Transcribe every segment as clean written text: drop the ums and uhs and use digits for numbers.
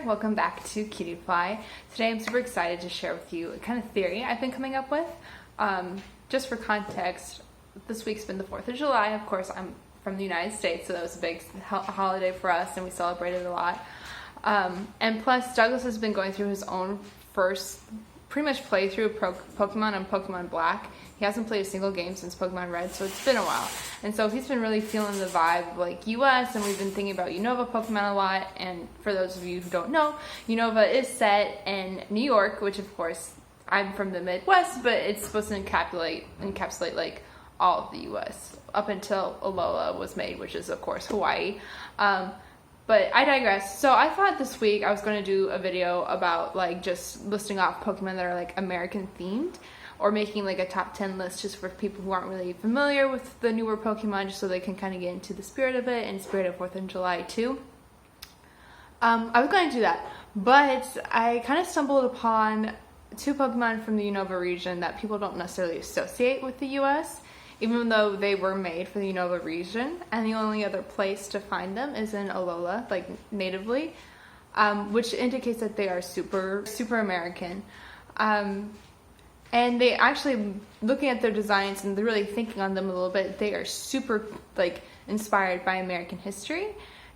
welcome back to Kutiefly. Today I'm super excited to share with you a kind of theory I've been coming up with. Just for context, this week's been the 4th of July. Of course, I'm from the United States, so that was a big holiday for us and we celebrated a lot. And plus, Douglas has been going through his own first pretty much playthrough of Pokemon and Pokemon Black. He hasn't played a single game since Pokemon Red, so it's been a while. And so he's been really feeling the vibe of like US, and we've been thinking about Unova Pokemon a lot. And for those of you who don't know, Unova is set in New York, which of course, I'm from the Midwest, but it's supposed to encapsulate like all of the US up until Alola was made, which is of course Hawaii. But I digress. So I thought this week I was going to do a video about like just listing off Pokemon that are like American themed, or making like a top 10 list just for people who aren't really familiar with the newer Pokemon, just so they can kind of get into the spirit of it and spirit of 4th of July too. I was going to do that, but I kind of stumbled upon 2 Pokemon from the Unova region that people don't necessarily associate with the US, even though they were made for the Unova region, and the only other place to find them is in Alola, like natively, which indicates that they are super American. And they actually, looking at their designs and really thinking on them a little bit, they are super like inspired by American history.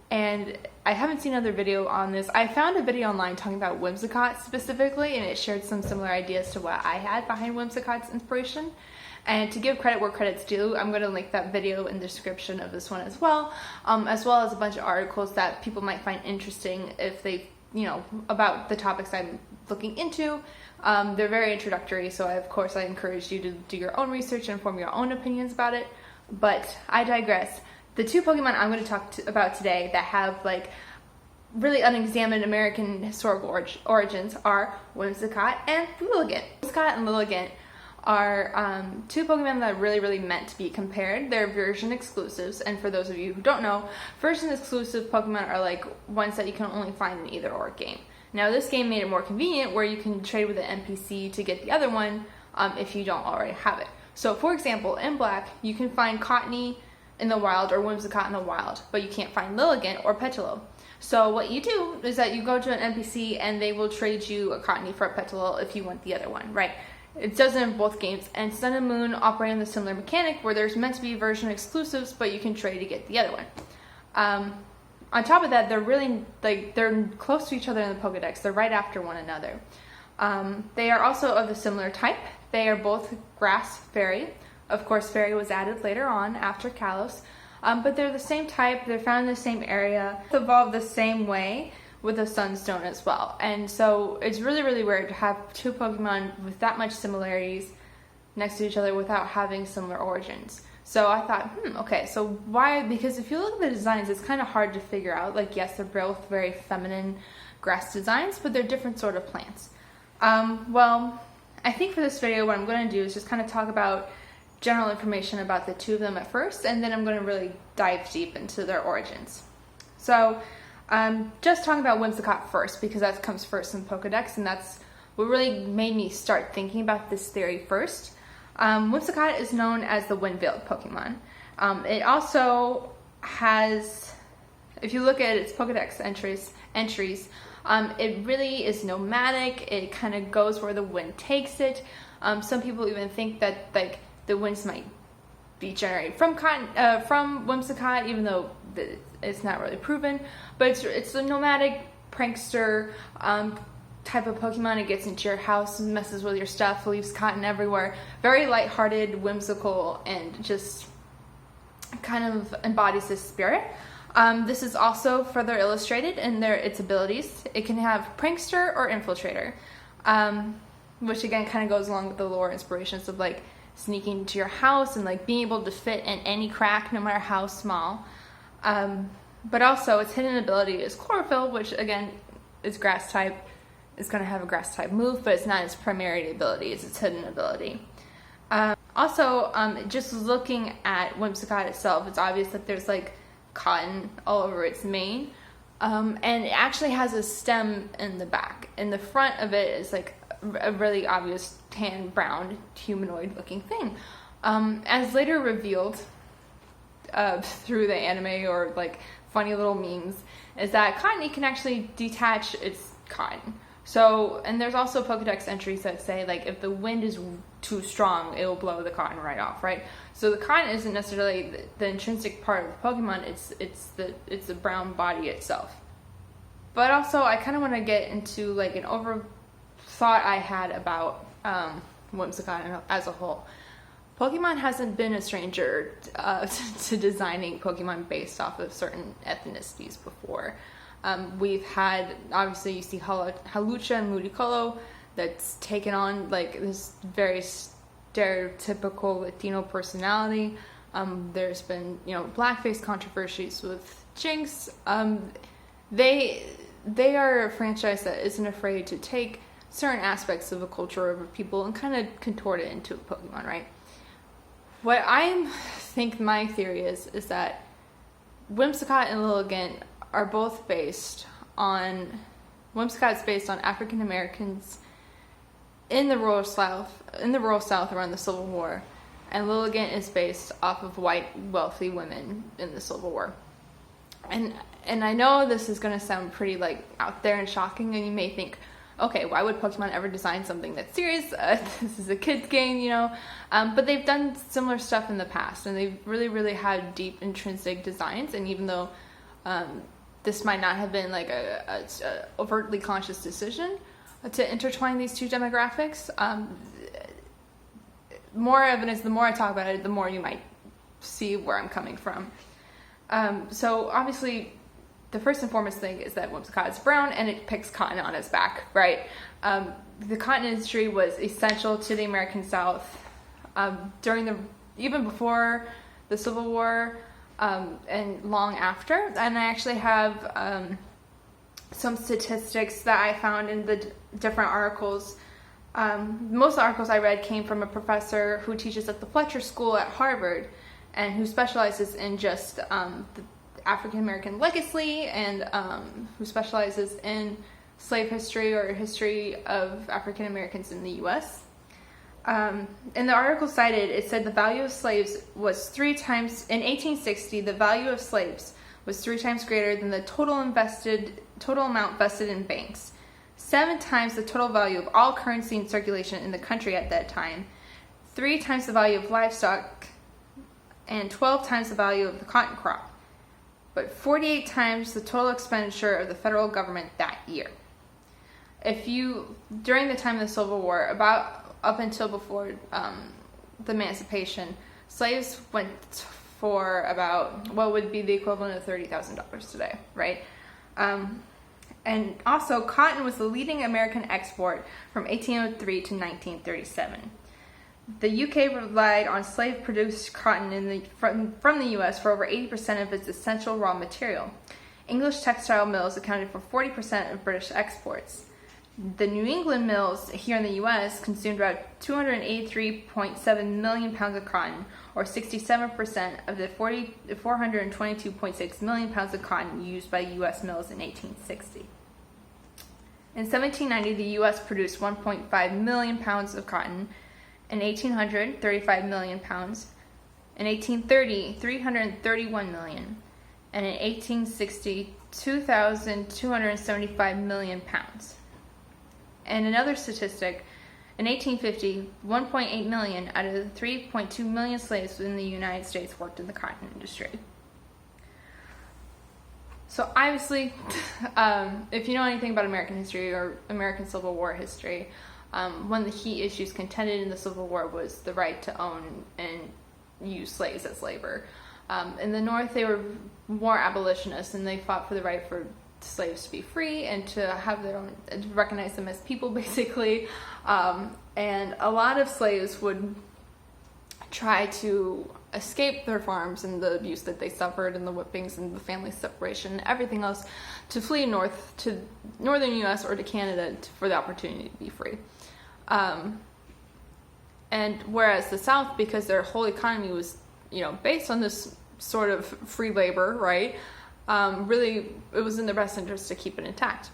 And I haven't seen another video on this. I found a video online talking about Whimsicott specifically, and it shared some similar ideas to what I had behind Whimsicott's inspiration. And to give credit where credit's due, I'm going to link that video in the description of this one as well as a bunch of articles that people might find interesting if they, about the topics I'm looking into. They're very introductory, so of course I encourage you to do your own research and form your own opinions about it. But I digress. The 2 Pokemon I'm going to talk about today that have like really unexamined American historical origins are Whimsicott and Lilligant. Whimsicott and Lilligant are 2 Pokemon that are really meant to be compared. They're version exclusives, and for those of you who don't know, version exclusive Pokemon are like ones that you can only find in either or game. Now this game made it more convenient where you can trade with an NPC to get the other one if you don't already have it. So for example, in Black, you can find Cottonee in the wild or Whimsicott in the wild, but you can't find Lilligant or Petilil. So what you do is that you go to an NPC and they will trade you a Cottonee for a Petilil if you want the other one, right? It does it in both games, and Sun and Moon operate on the similar mechanic where there's meant to be version exclusives, but you can trade to get the other one. On top of that, they're really, they're close to each other in the Pokedex. They're right after one another. They are also of a similar type. They are both grass fairy. Of course, fairy was added later on after Kalos. But they're the same type. They're found in the same area. Evolved the same way with a Sunstone as well. And so it's really weird to have 2 Pokemon with that much similarities next to each other without having similar origins. So I thought, okay, so why? Because if you look at the designs, it's kind of hard to figure out. Like, yes, they're both very feminine grass designs, but they're different sort of plants. Well, I think for this video, what I'm going to do is just kind of talk about general information about the 2 of them at first, and then I'm going to really dive deep into their origins. So, just talking about Whimsicott first, because that comes first in Pokedex, and that's what really made me start thinking about this theory first. Whimsicott is known as the Wind-Veiled Pokemon. It also has, if you look at its Pokedex entries, it really is nomadic. It kind of goes where the wind takes it. Some people even think that like the winds might be generated from Whimsicott, even though it's not really proven. But it's a nomadic prankster type of Pokemon. It gets into your house, messes with your stuff, leaves cotton everywhere. Very lighthearted, whimsical, and just kind of embodies this spirit. This is also further illustrated in its abilities. It can have Prankster or Infiltrator, which again kind of goes along with the lore inspirations of like sneaking into your house and like being able to fit in any crack no matter how small. But also its hidden ability is Chlorophyll, which again is grass type. It's going to have a grass type move, but it's not its primary ability, it's its hidden ability. Just looking at Whimsicott itself, it's obvious that there's like cotton all over its mane, and it actually has a stem in the back. In the front of it is like a really obvious tan brown humanoid looking thing. As later revealed, through the anime or like funny little memes is that cotton, it can actually detach its cotton. So, and there's also Pokedex entries that say like if the wind is too strong, it will blow the cotton right off, right? So the cotton isn't necessarily the intrinsic part of the Pokemon, it's the brown body itself. But also, I kind of want to get into like an over thought I had about Whimsicott as a whole. Pokemon hasn't been a stranger to designing Pokemon based off of certain ethnicities before. We've had, obviously, you see Halucha and Ludicolo that's taken on like this very stereotypical Latino personality. There's been, blackface controversies with Jinx. They are a franchise that isn't afraid to take certain aspects of a culture of a people and kind of contort it into a Pokemon, right? What I think my theory is that Whimsicott and Lilligant are both based on, Whimsicott's based on African Americans in the rural South around the Civil War, and Lilligant is based off of white wealthy women in the Civil War. And I know this is going to sound pretty like out there and shocking, and you may think, okay, why would Pokemon ever design something that's serious? This is a kid's game, but they've done similar stuff in the past, and they've really, really had deep intrinsic designs. And even though this might not have been like a overtly conscious decision to intertwine these two demographics, more evidence, the more I talk about it, the more you might see where I'm coming from. So obviously, the first and foremost thing is that Whimsicott is brown and it picks cotton on its back, right? The cotton industry was essential to the American South even before the Civil War and long after. And I actually have some statistics that I found in the different articles. Most of the articles I read came from a professor who teaches at the Fletcher School at Harvard and who specializes in just the African American legacy and who specializes in slave history or history of African Americans in the U.S. In the article cited, it said the value of slaves was 3 times, in 1860, the value of slaves was 3 times greater than the total amount vested in banks, 7 times the total value of all currency in circulation in the country at that time, 3 times the value of livestock, and 12 times the value of the cotton crop, but 48 times the total expenditure of the federal government that year. During the time of the Civil War, up until before the emancipation, slaves went for about what would be the equivalent of $30,000 today, right? And also, cotton was the leading American export from 1803 to 1937. The UK relied on slave-produced cotton from the US for over 80% of its essential raw material. English textile mills accounted for 40% of British exports. The New England mills here in the US consumed about 283.7 million pounds of cotton, or 67% of the 422.6 million pounds of cotton used by US mills in 1860. In 1790, the US produced 1.5 million pounds of cotton. In 1800, 35 million pounds. In 1830, 331 million. And in 1860, 2,275 million pounds. And another statistic, in 1850, 1.8 million out of the 3.2 million slaves in the United States worked in the cotton industry. So obviously, if you know anything about American history or American Civil War history, one of the key issues contended in the Civil War was the right to own and use slaves as labor. In the North, they were more abolitionists, and they fought for the right for slaves to be free and to have their own, to recognize them as people, basically. And a lot of slaves would try to escape their farms and the abuse that they suffered and the whippings and the family separation and everything else to flee north to northern U.S. or to Canada for the opportunity to be free. And whereas the South, because their whole economy was, based on this sort of free labor, right? Really, it was in their best interest to keep it intact.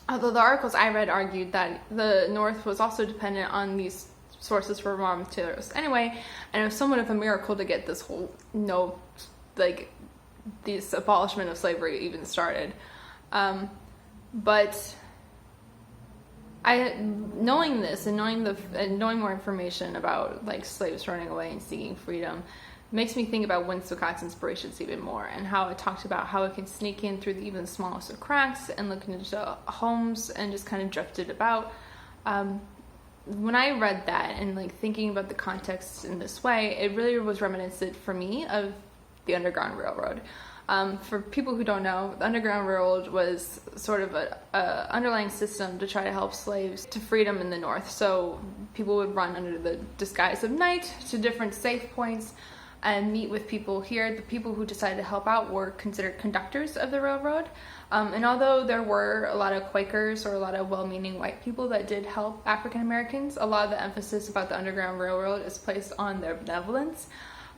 Although the articles I read argued that the North was also dependent on these sources for raw materials anyway, and it was somewhat of a miracle to get this whole, this abolishment of slavery even started. But knowing this and knowing more information about like slaves running away and seeking freedom makes me think about Whimsicott's inspirations even more, and how it talked about how it can sneak in through the even smallest of cracks and look into homes and just kind of drifted about. When I read that and like thinking about the context in this way, it really was reminiscent for me of the Underground Railroad. For people who don't know, the Underground Railroad was sort of a underlying system to try to help slaves to freedom in the North. So people would run under the disguise of night to different safe points and meet with people here. The people who decided to help out were considered conductors of the railroad. And although there were a lot of Quakers or a lot of well-meaning white people that did help African Americans, a lot of the emphasis about the Underground Railroad is placed on their benevolence.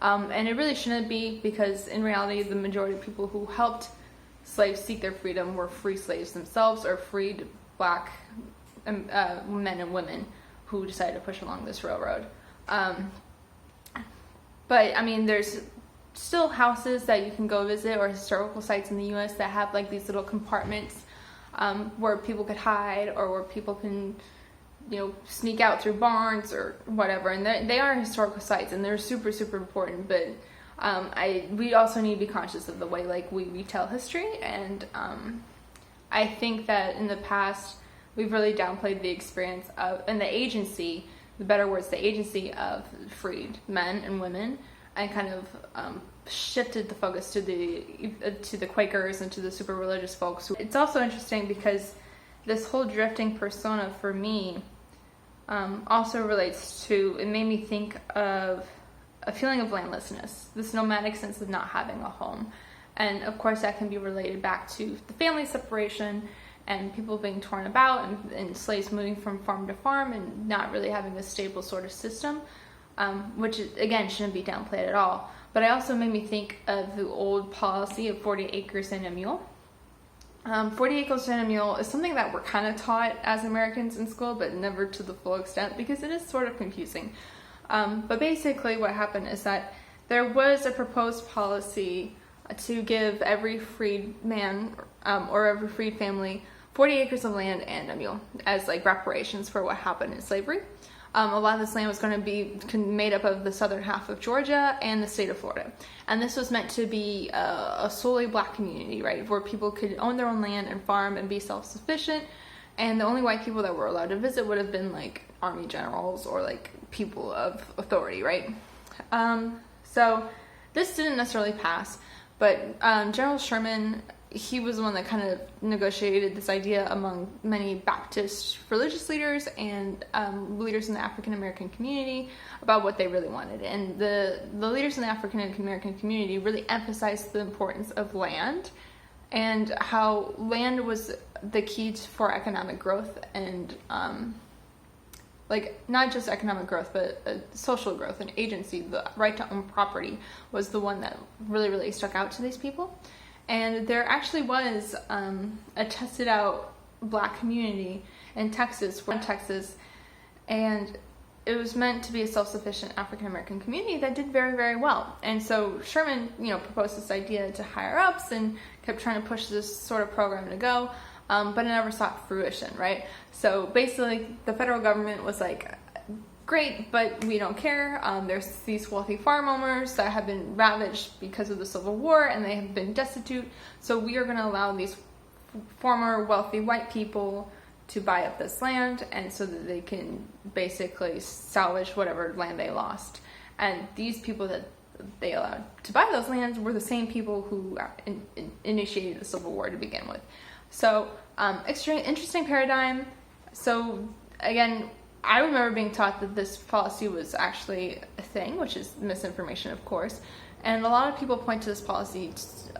And it really shouldn't be, because in reality, the majority of people who helped slaves seek their freedom were free slaves themselves, or freed black men and women who decided to push along this railroad. But I mean, there's still houses that you can go visit, or historical sites in the U.S. that have like these little compartments where people could hide, or where people can, sneak out through barns or whatever. And they are historical sites, and they're super, super important. But we also need to be conscious of the way like we retell history. And I think that in the past we've really downplayed the experience of, and the agency, the better words, the agency of freed men and women, and kind of shifted the focus to the Quakers and to the super religious folks. It's also interesting because this whole drifting persona for me also relates to, it made me think of a feeling of landlessness, this nomadic sense of not having a home. And of course that can be related back to the family separation and people being torn about, and slaves moving from farm to farm and not really having a stable sort of system, which again shouldn't be downplayed at all. But it also made me think of the old policy of 40 acres and a mule. 40 acres and a mule is something that we're kind of taught as Americans in school, but never to the full extent, because it is sort of confusing. But basically what happened is that there was a proposed policy to give every freed man or every freed family 40 acres of land and a mule as like reparations for what happened in slavery. A lot of this land was going to be made up of the southern half of Georgia and the state of Florida. And this was meant to be a solely black community, right, where people could own their own land and farm and be self-sufficient. And the only white people that were allowed to visit would have been like army generals or like people of authority, right? So this didn't necessarily pass, but General Sherman, he was the one that kind of negotiated this idea among many Baptist religious leaders and leaders in the African American community about what they really wanted. And the leaders in the African American community really emphasized the importance of land, and how land was the key for economic growth, and like not just economic growth, but social growth and agency. The right to own property was the one that really, really stuck out to these people. And there actually was a tested out black community in Texas, and it was meant to be a self-sufficient African American community that did very, very well. And so Sherman, proposed this idea to higher ups and kept trying to push this sort of program to go, but it never saw fruition, right? So basically, the federal government was like, great, but we don't care. There's these wealthy farm owners that have been ravaged because of the Civil War, and they have been destitute. So we are going to allow these former wealthy white people to buy up this land, and so that they can basically salvage whatever land they lost. And these people that they allowed to buy those lands were the same people who initiated the Civil War to begin with. So extremely interesting paradigm. So again, I remember being taught that this policy was actually a thing, which is misinformation, of course. And a lot of people point to this policy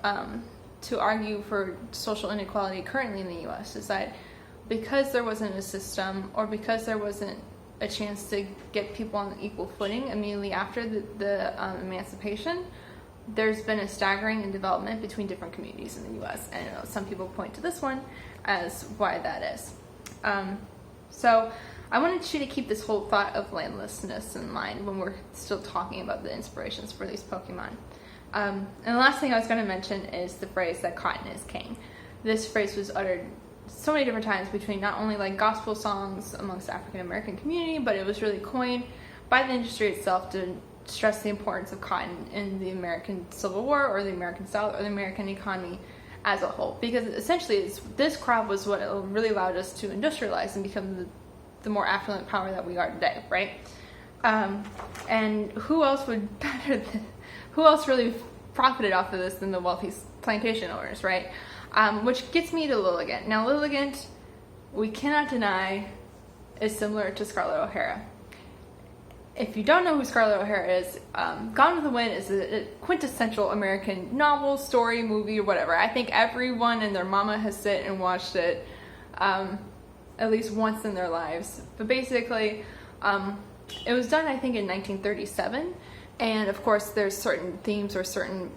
to argue for social inequality currently in the U.S. is that because there wasn't a system, or because there wasn't a chance to get people on equal footing immediately after the emancipation, there's been a staggering in development between different communities in the U.S. And some people point to this one as why that is. So I wanted you to keep this whole thought of landlessness in mind when we're still talking about the inspirations for these Pokemon. And the last thing I was going to mention is the phrase that cotton is king. This phrase was uttered so many different times between not only like gospel songs amongst the African American community, but it was really coined by the industry itself to stress the importance of cotton in the American Civil War or the American South or the American economy as a whole. Because essentially this crop was what really allowed us to industrialize and become the more affluent power that we are today, right? And who else really profited off of this than the wealthy plantation owners, right? Which gets me to Lilligant. Now, Lilligant, we cannot deny, is similar to Scarlett O'Hara. If you don't know who Scarlett O'Hara is, Gone with the Wind is a quintessential American novel, story, movie, or whatever. I think everyone and their mama has sit and watched it at least once in their lives. But basically, it was done, I think, in 1937. And of course, there's certain themes or certain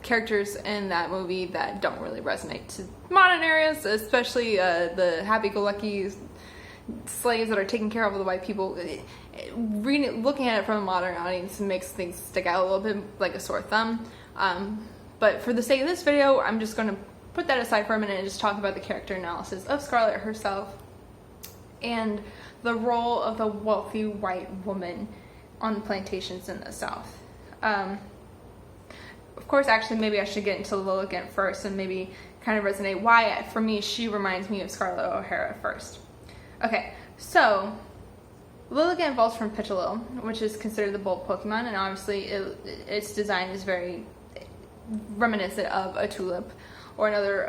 characters in that movie that don't really resonate to modern areas, especially the happy-go-lucky slaves that are taken care of by the white people. Looking at it from a modern audience makes things stick out a little bit like a sore thumb. But for the sake of this video, I'm just going to put that aside for a minute and just talk about the character analysis of Scarlett herself and the role of the wealthy white woman on the plantations in the South. Of course, actually, maybe I should get into Lilligant first and maybe kind of resonate why, for me, she reminds me of Scarlett O'Hara first. Okay, so Lilligant evolves from Picholil, which is considered the bulb Pokemon, and obviously its design is very reminiscent of a tulip or another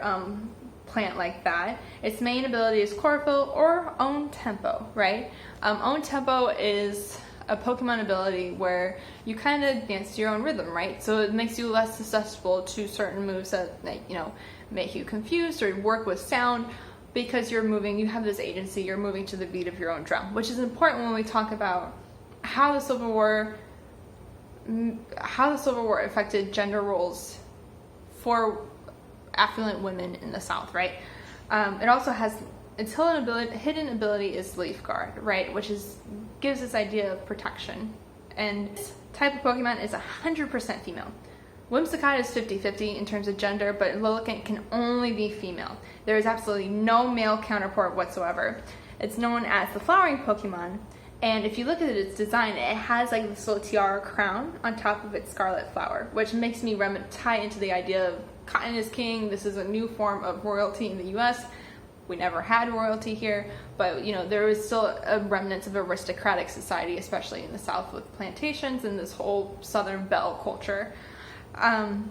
plant like that. Its main ability is Chlorophyll or Own Tempo, right? Own Tempo is a Pokemon ability where you kind of dance to your own rhythm, right? So it makes you less susceptible to certain moves that make you confused or work with sound, because you're moving, you have this agency, you're moving to the beat of your own drum, which is important when we talk about how the Civil War affected gender roles for affluent women in the South, right? It also has its hidden ability is Leaf Guard, right? Which gives this idea of protection. And this type of Pokemon is 100% female. Whimsicott is 50-50 in terms of gender, but Lilligant can only be female. There is absolutely no male counterpart whatsoever. It's known as the flowering Pokemon, and if you look at its design, it has like this little tiara crown on top of its scarlet flower, which makes me tie into the idea of cotton is king. This is a new form of royalty in the US. We never had royalty here, but there was still a remnants of aristocratic society, especially in the South with plantations and this whole Southern belle culture.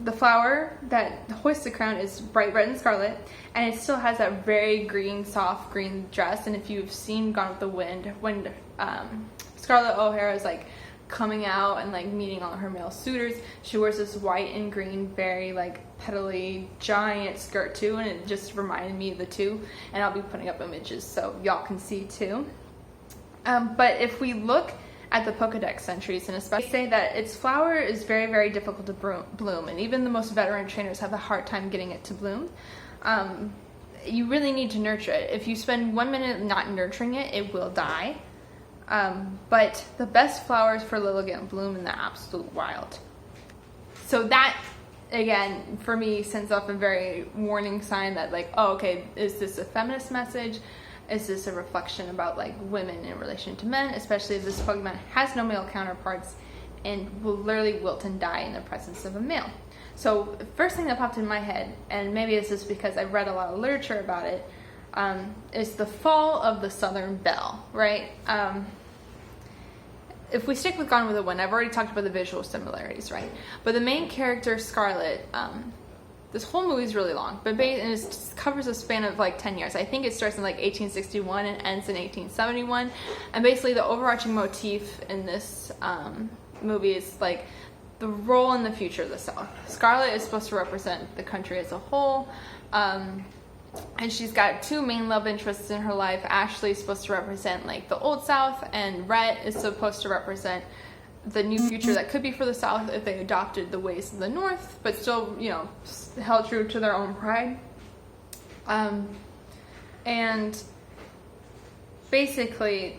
The flower that hoists the crown is bright red and scarlet, and it still has that very green, soft green dress. And if you've seen Gone with the Wind, when Scarlett O'Hara is like coming out and like meeting all her male suitors, she wears this white and green, very like petally giant skirt too, and it just reminded me of the two. And I'll be putting up images so y'all can see too. But if we look at the Pokedex entries, and especially say that its flower is very, very difficult to bloom, and even the most veteran trainers have a hard time getting it to bloom. You really need to nurture it. If you spend 1 minute not nurturing it, it will die. But the best flowers for Lilligant bloom in the absolute wild. So that, again, for me, sends off a very warning sign that like, oh, okay, is this a feminist message? Is this a reflection about like women in relation to men, especially if this Pokemon has no male counterparts and will literally wilt and die in the presence of a male? So first thing that popped in my head, and maybe it's just because I've read a lot of literature about it, is the fall of the Southern belle, right? If we stick with Gone with the Wind, I've already talked about the visual similarities, right? But the main character, Scarlett, this whole movie is really long, but it covers a span of like 10 years. I think it starts in like 1861 and ends in 1871. And basically the overarching motif in this movie is like the role in the future of the South. Scarlett is supposed to represent the country as a whole. And she's got two main love interests in her life. Ashley is supposed to represent like the old South, and Rhett is supposed to represent the new future that could be for the South if they adopted the ways of the North, but still, held true to their own pride. And basically,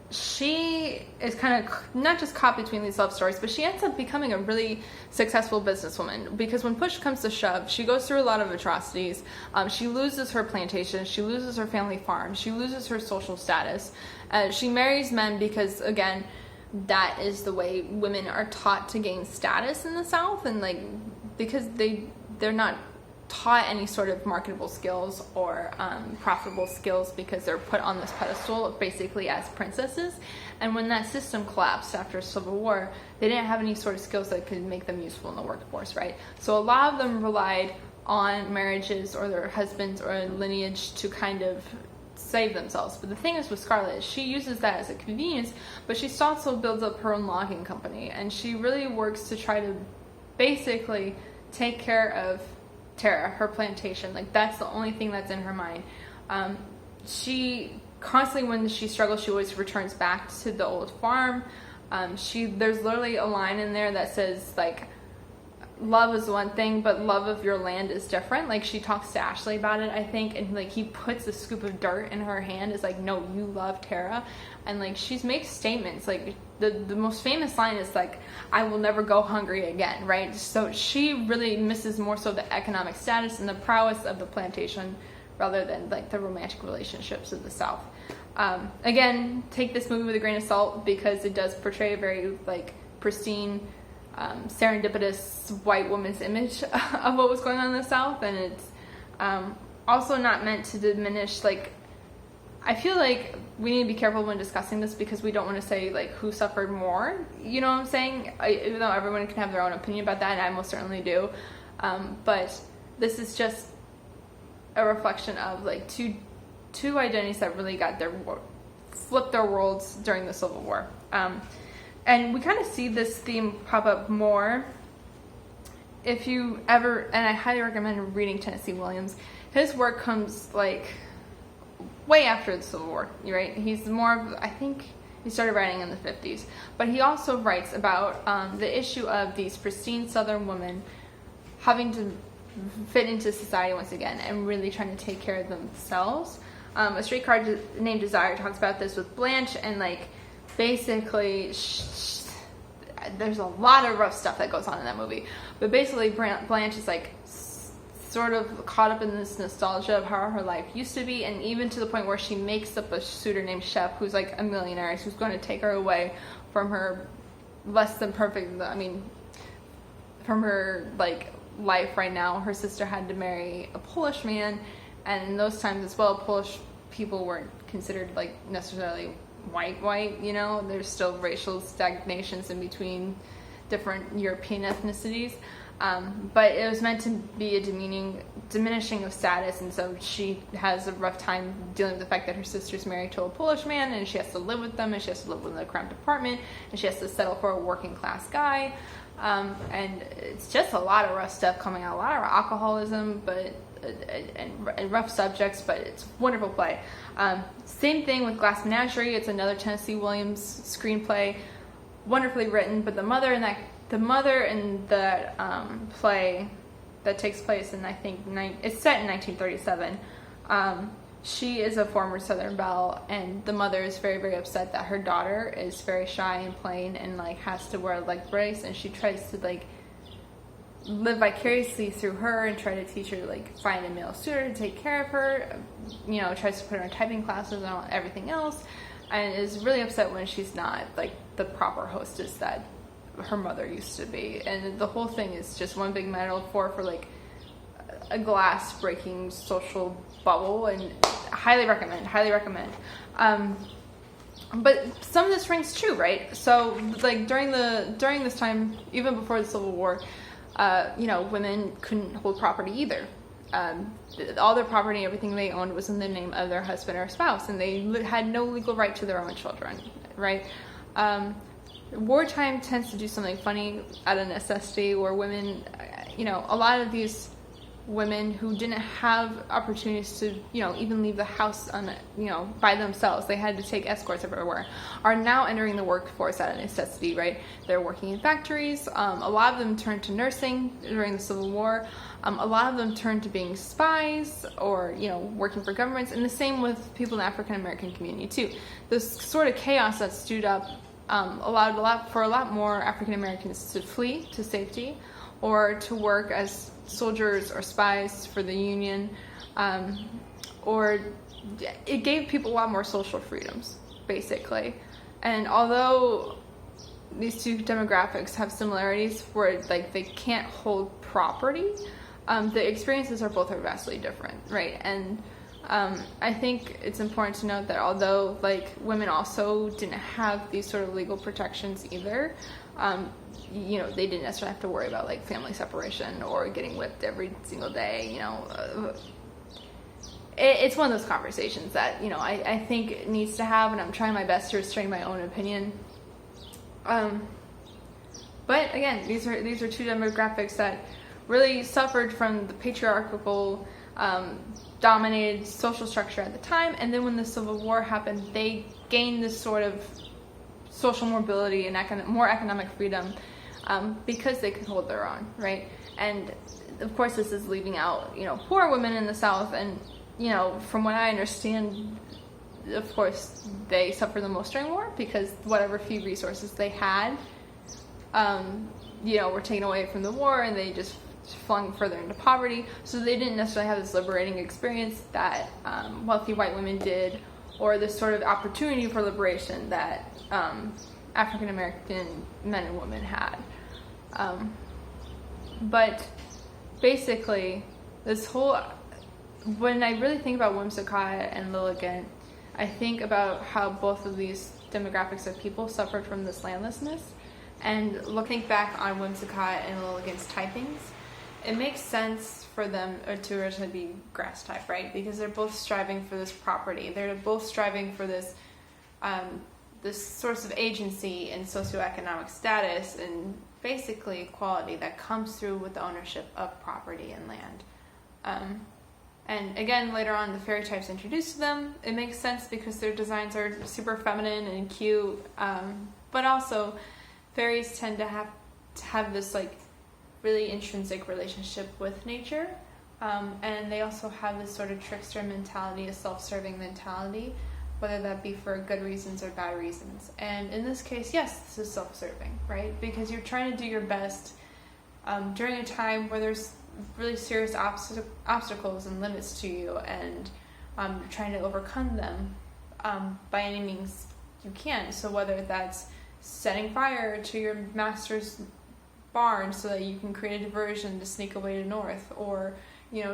she is kind of not just caught between these love stories, but she ends up becoming a really successful businesswoman, because when push comes to shove, she goes through a lot of atrocities. She loses her plantation, she loses her family farm, she loses her social status. She marries men because, again, that is the way women are taught to gain status in the South, and like because they're not taught any sort of marketable skills or profitable skills, because they're put on this pedestal basically as princesses. And when that system collapsed after Civil War, they didn't have any sort of skills that could make them useful in the workforce, right? So a lot of them relied on marriages or their husbands or lineage to kind of save themselves. But the thing is with Scarlett, she uses that as a convenience, but she also builds up her own logging company, and she really works to try to basically take care of Tara, her plantation. Like, that's the only thing that's in her mind. She constantly, when she struggles, she always returns back to the old farm. There's literally a line in there that says, like, love is one thing, but love of your land is different. Like, she talks to Ashley about it, I think, and like he puts a scoop of dirt in her hand. Is like, no, you love Tara. And like, she makes statements. Like, the most famous line is like, I will never go hungry again, right? So she really misses more so the economic status and the prowess of the plantation rather than like the romantic relationships of the South. Again, take this movie with a grain of salt, because it does portray a very like pristine, serendipitous white woman's image of what was going on in the South, and it's also not meant to diminish, like, I feel like we need to be careful when discussing this, because we don't want to say like who suffered more, you know what I'm saying? Even though everyone can have their own opinion about that, and I most certainly do, but this is just a reflection of like two identities that really got flipped their worlds during the Civil War. And we kind of see this theme pop up more if you ever, and I highly recommend reading Tennessee Williams. His work comes like way after the Civil War, right? He's more of, I think he started writing in the 50s, but he also writes about the issue of these pristine Southern women having to fit into society once again and really trying to take care of themselves. A Streetcar Named Desire talks about this with Blanche, and like, basically, there's a lot of rough stuff that goes on in that movie. But basically, Blanche is like sort of caught up in this nostalgia of how her life used to be, and even to the point where she makes up a suitor named Shep, who's like a millionaire, who's going to take her away from her less than perfect, from her like life right now. Her sister had to marry a Polish man, and in those times as well, Polish people weren't considered like necessarily white, you know, there's still racial stagnations in between different European ethnicities, but it was meant to be a diminishing of status, and so she has a rough time dealing with the fact that her sister's married to a Polish man, and she has to live with them, and she has to live in a cramped apartment, and she has to settle for a working class guy, and it's just a lot of rough stuff coming out, a lot of alcoholism, but and rough subjects, but it's a wonderful play. Same thing with Glass Menagerie. It's another Tennessee Williams screenplay, wonderfully written. But the mother in the play that takes place in, I think, it's set in 1937. She is a former Southern belle, and the mother is very, very upset that her daughter is very shy and plain and like has to wear a leg brace, and she tries to like live vicariously through her and try to teach her to like find a male suitor to take care of her, you know, tries to put her in typing classes and everything else, and is really upset when she's not like the proper hostess that her mother used to be. And the whole thing is just one big metaphor for like a glass breaking social bubble, and highly recommend. But some of this rings true, right? So like during this time, even before the Civil War, you know, women couldn't hold property either. All their property, everything they owned, was in the name of their husband or spouse, and they had no legal right to their own children, right? Wartime tends to do something funny out of necessity, where women, you know, a lot of these women who didn't have opportunities to, even leave the house by themselves. They had to take escorts everywhere, are now entering the workforce out of necessity, right? They're working in factories. A lot of them turned to nursing during the Civil War. A lot of them turned to being spies or, working for governments, and the same with people in the African American community too. This sort of chaos that stood up allowed a lot more African Americans to flee to safety or to work as soldiers or spies for the Union, or it gave people a lot more social freedoms, basically. And although these two demographics have similarities where they can't hold property, the experiences are vastly different, right? And I think it's important to note that although women also didn't have these sort of legal protections either, they didn't necessarily have to worry about family separation or getting whipped every single day. It's one of those conversations that I think it needs to have, and I'm trying my best to restrain my own opinion. But again, these are two demographics that really suffered from the patriarchal dominated social structure at the time, and then when the Civil War happened, they gained this sort of social mobility and more economic freedom because they could hold their own, right? And of course this is leaving out poor women in the South, and from what I understand, of course they suffered the most during war because whatever few resources they had were taken away from the war, and they just flung further into poverty. So they didn't necessarily have this liberating experience that wealthy white women did, or this sort of opportunity for liberation that African American men and women had. But basically, when I really think about Whimsicott and Lilligant, I think about how both of these demographics of people suffered from this landlessness. And looking back on Whimsicott and Lilligant's typings, it makes sense for them to originally be grass type, right? Because they're both striving for this property. They're both striving for this this source of agency and socioeconomic status and basically equality that comes through with the ownership of property and land. And again, later on, the fairy types introduced to them. It makes sense because their designs are super feminine and cute, but also fairies tend to have this really intrinsic relationship with nature, and they also have this sort of trickster mentality, a self-serving mentality, whether that be for good reasons or bad reasons. And in this case, yes, this is self-serving, right? Because you're trying to do your best during a time where there's really serious obstacles and limits to you, and you're trying to overcome them by any means you can. So whether that's setting fire to your master's barn so that you can create a diversion to sneak away to north, or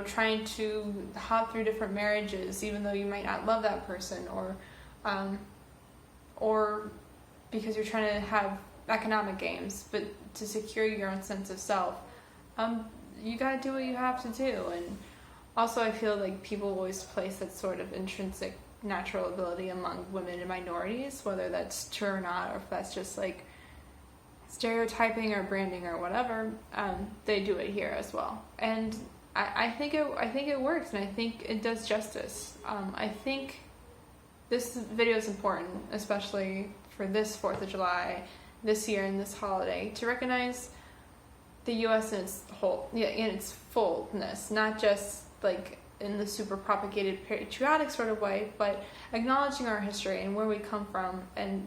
trying to hop through different marriages even though you might not love that person, or because you're trying to have economic gains but to secure your own sense of self, you gotta do what you have to do. And also I feel like people always place that sort of intrinsic natural ability among women and minorities, whether that's true or not, or if that's just stereotyping or branding or whatever. They do it here as well, and I think it works, and I think it does justice. I think this video is important, especially for this 4th of July this year and this holiday, to recognize the U.S. in its fullness, not just in the super propagated patriotic sort of way, but acknowledging our history and where we come from and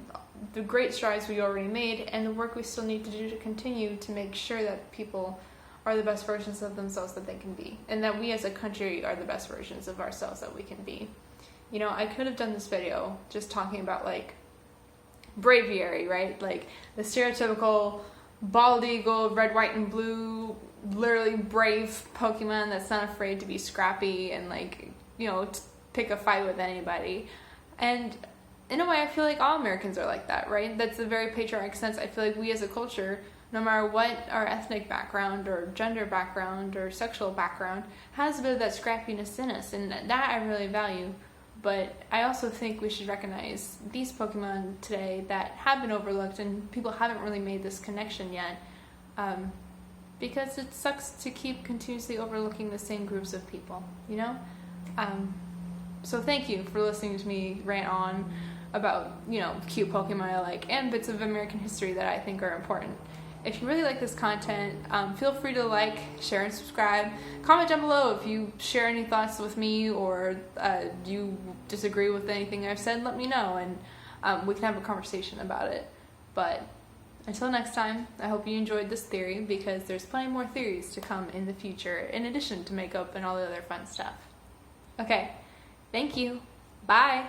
the great strides we already made and the work we still need to do to continue to make sure that people are the best versions of themselves that they can be, and that we as a country are the best versions of ourselves that we can be. I could have done this video just talking about braviary, right? The stereotypical bald eagle, red, white, and blue, literally brave Pokemon that's not afraid to be scrappy and pick a fight with anybody. And in a way, I feel like all Americans are like that, right? That's a very patriotic sense. I feel like we as a culture, no matter what our ethnic background or gender background or sexual background, has a bit of that scrappiness in us, and that I really value. But I also think we should recognize these Pokemon today that have been overlooked and people haven't really made this connection yet. because it sucks to keep continuously overlooking the same groups of people, you know? So thank you for listening to me rant on about, you know, cute Pokemon I like and bits of American history that I think are important. If you really like this content, feel free to like, share, and subscribe. Comment down below if you share any thoughts with me or you disagree with anything I've said, let me know, and we can have a conversation about it. But until next time, I hope you enjoyed this theory, because there's plenty more theories to come in the future, in addition to makeup and all the other fun stuff. Okay, thank you. Bye.